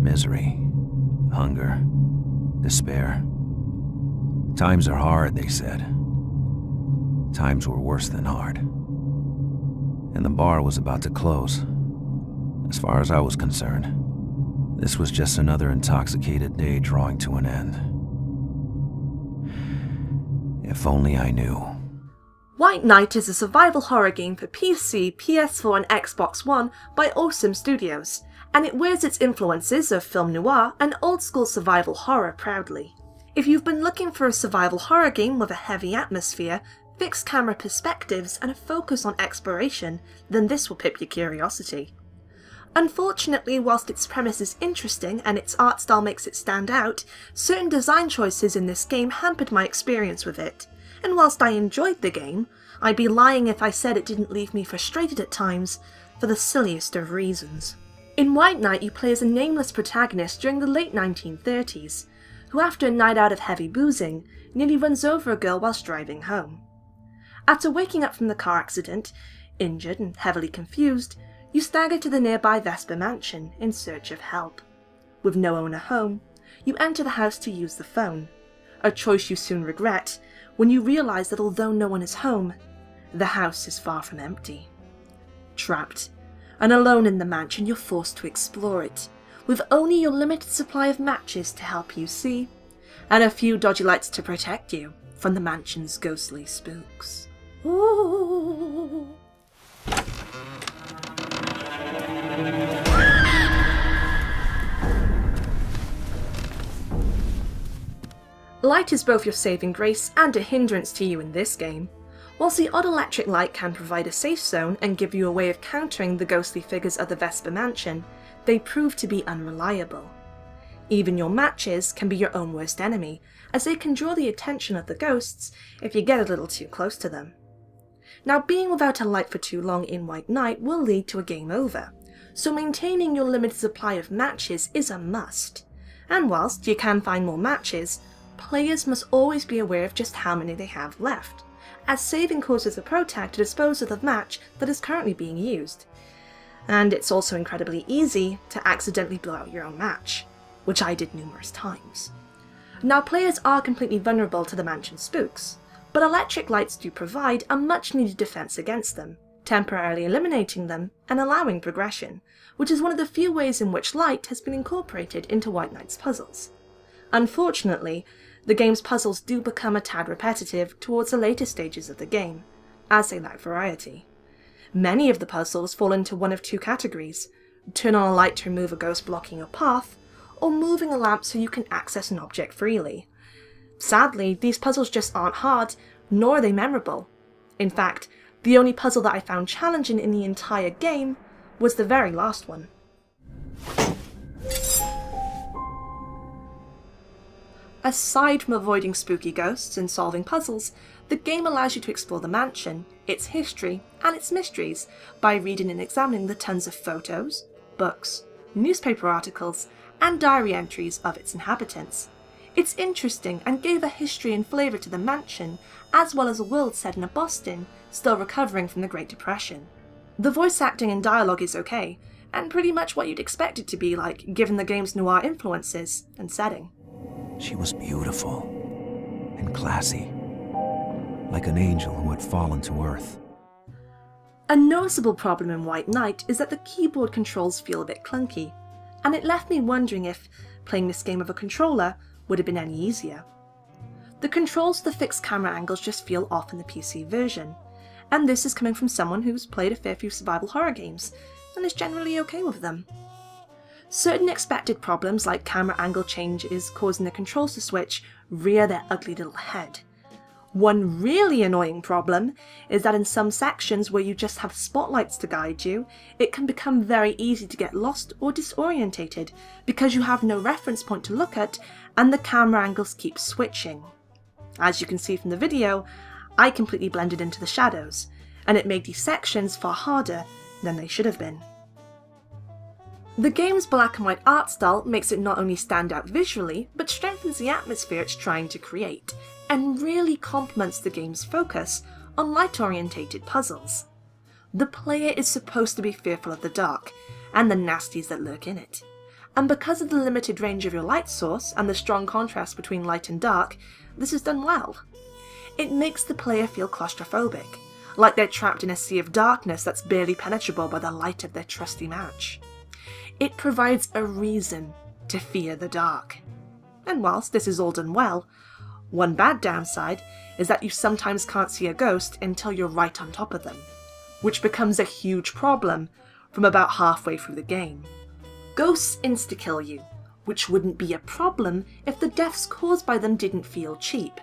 Misery, hunger, despair. Times are hard, they said. Times were worse than hard. And the bar was about to close. As far as I was concerned, this was just another intoxicated day drawing to an end. If only I knew. White Knight is a survival horror game for PC, PS4 and Xbox One by Osome Studios, and it wears its influences of film noir and old-school survival horror proudly. If you've been looking for a survival horror game with a heavy atmosphere, fixed camera perspectives and a focus on exploration, then this will pique your curiosity. Unfortunately, whilst its premise is interesting and its art style makes it stand out, certain design choices in this game hampered my experience with it. And whilst I enjoyed the game, I'd be lying if I said it didn't leave me frustrated at times, for the silliest of reasons. In White Knight, you play as a nameless protagonist during the late 1930s, who after a night out of heavy boozing, nearly runs over a girl whilst driving home. After waking up from the car accident, injured and heavily confused, you stagger to the nearby Vesper mansion in search of help. With no owner home, you enter the house to use the phone, a choice you soon regret when you realise that although no one is home, the house is far from empty. Trapped and alone in the mansion, you're forced to explore it, with only your limited supply of matches to help you see, and a few dodgy lights to protect you from the mansion's ghostly spooks. Ooh. Light is both your saving grace and a hindrance to you in this game. Whilst the odd electric light can provide a safe zone and give you a way of countering the ghostly figures of the Vesper mansion, they prove to be unreliable. Even your matches can be your own worst enemy, as they can draw the attention of the ghosts if you get a little too close to them. Now, being without a light for too long in White Knight will lead to a game over, so maintaining your limited supply of matches is a must. And whilst you can find more matches, players must always be aware of just how many they have left, as saving causes the protag to dispose of the match that is currently being used. And it's also incredibly easy to accidentally blow out your own match, which I did numerous times. Now, players are completely vulnerable to the mansion spooks, but electric lights do provide a much needed defense against them, temporarily eliminating them and allowing progression, which is one of the few ways in which light has been incorporated into White Knight's puzzles. Unfortunately, the game's puzzles do become a tad repetitive towards the later stages of the game, as they lack variety. Many of the puzzles fall into one of two categories: turn on a light to remove a ghost blocking your path, or moving a lamp so you can access an object freely. Sadly, these puzzles just aren't hard, nor are they memorable. In fact, the only puzzle that I found challenging in the entire game was the very last one. Aside from avoiding spooky ghosts and solving puzzles, the game allows you to explore the mansion, its history, and its mysteries by reading and examining the tons of photos, books, newspaper articles, and diary entries of its inhabitants. It's interesting and gave a history and flavour to the mansion, as well as a world set in a Boston still recovering from the Great Depression. The voice acting and dialogue is okay, and pretty much what you'd expect it to be like given the game's noir influences and setting. She was beautiful and classy, like an angel who had fallen to earth. A noticeable problem in White Knight is that the keyboard controls feel a bit clunky, and it left me wondering if playing this game with a controller would have been any easier. The controls for the fixed camera angles just feel off in the PC version, and this is coming from someone who's played a fair few survival horror games and is generally okay with them. Certain expected problems like camera angle changes causing the controls to switch rear their ugly little head. One really annoying problem is that in some sections where you just have spotlights to guide you, it can become very easy to get lost or disorientated because you have no reference point to look at and the camera angles keep switching. As you can see from the video, I completely blended into the shadows, and it made these sections far harder than they should have been. The game's black and white art style makes it not only stand out visually, but strengthens the atmosphere it's trying to create, and really complements the game's focus on light-orientated puzzles. The player is supposed to be fearful of the dark, and the nasties that lurk in it, and because of the limited range of your light source and the strong contrast between light and dark, this is done well. It makes the player feel claustrophobic, like they're trapped in a sea of darkness that's barely penetrable by the light of their trusty match. It provides a reason to fear the dark. And whilst this is all done well, one bad downside is that you sometimes can't see a ghost until you're right on top of them, which becomes a huge problem from about halfway through the game. Ghosts insta-kill you, which wouldn't be a problem if the deaths caused by them didn't feel cheap.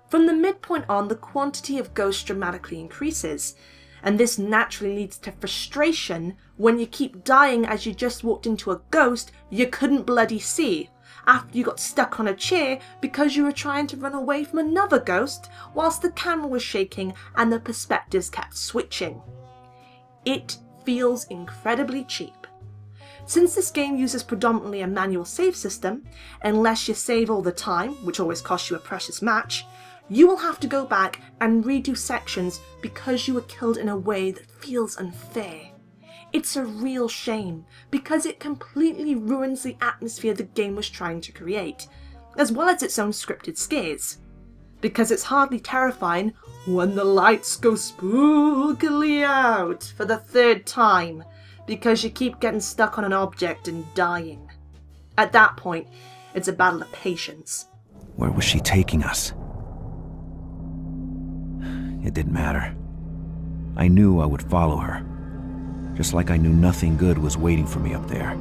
From the midpoint on, the quantity of ghosts dramatically increases, and this naturally leads to frustration when you keep dying as you just walked into a ghost you couldn't bloody see, after you got stuck on a chair because you were trying to run away from another ghost whilst the camera was shaking and the perspectives kept switching. It feels incredibly cheap. Since this game uses predominantly a manual save system, unless you save all the time, which always costs you a precious match, you will have to go back and redo sections because you were killed in a way that feels unfair. It's a real shame, because it completely ruins the atmosphere the game was trying to create, as well as its own scripted scares. Because it's hardly terrifying when the lights go spookily out for the third time, because you keep getting stuck on an object and dying. At that point, it's a battle of patience. Where was she taking us? It didn't matter. I knew I would follow her, just like I knew nothing good was waiting for me up there.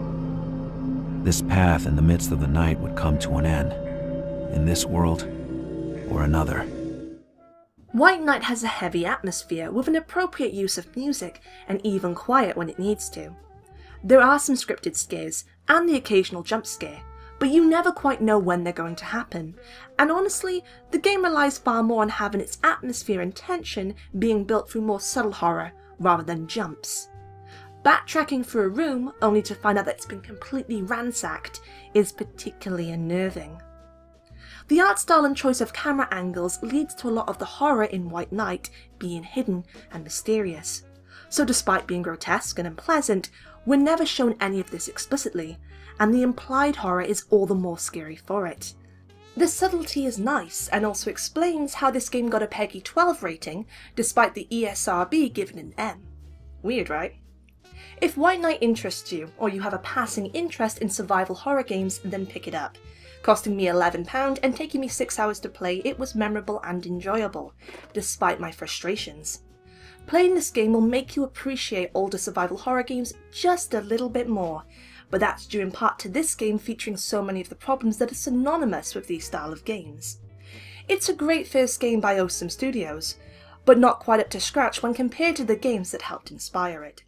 This path in the midst of the night would come to an end, in this world or another. White Knight has a heavy atmosphere with an appropriate use of music and even quiet when it needs to. There are some scripted scares and the occasional jump scare, but you never quite know when they're going to happen, and honestly, the game relies far more on having its atmosphere and tension being built through more subtle horror rather than jumps. Backtracking through a room only to find out that it's been completely ransacked is particularly unnerving. The art style and choice of camera angles leads to a lot of the horror in White Knight being hidden and mysterious. So despite being grotesque and unpleasant, we're never shown any of this explicitly, and the implied horror is all the more scary for it. This subtlety is nice, and also explains how this game got a PEGI 12 rating, despite the ESRB giving an M. Weird, right? If White Knight interests you, or you have a passing interest in survival horror games, then pick it up. Costing me £11 and taking me 6 hours to play, it was memorable and enjoyable, despite my frustrations. Playing this game will make you appreciate older survival horror games just a little bit more, but that's due in part to this game featuring so many of the problems that are synonymous with these style of games. It's a great first game by Osome Studios, but not quite up to scratch when compared to the games that helped inspire it.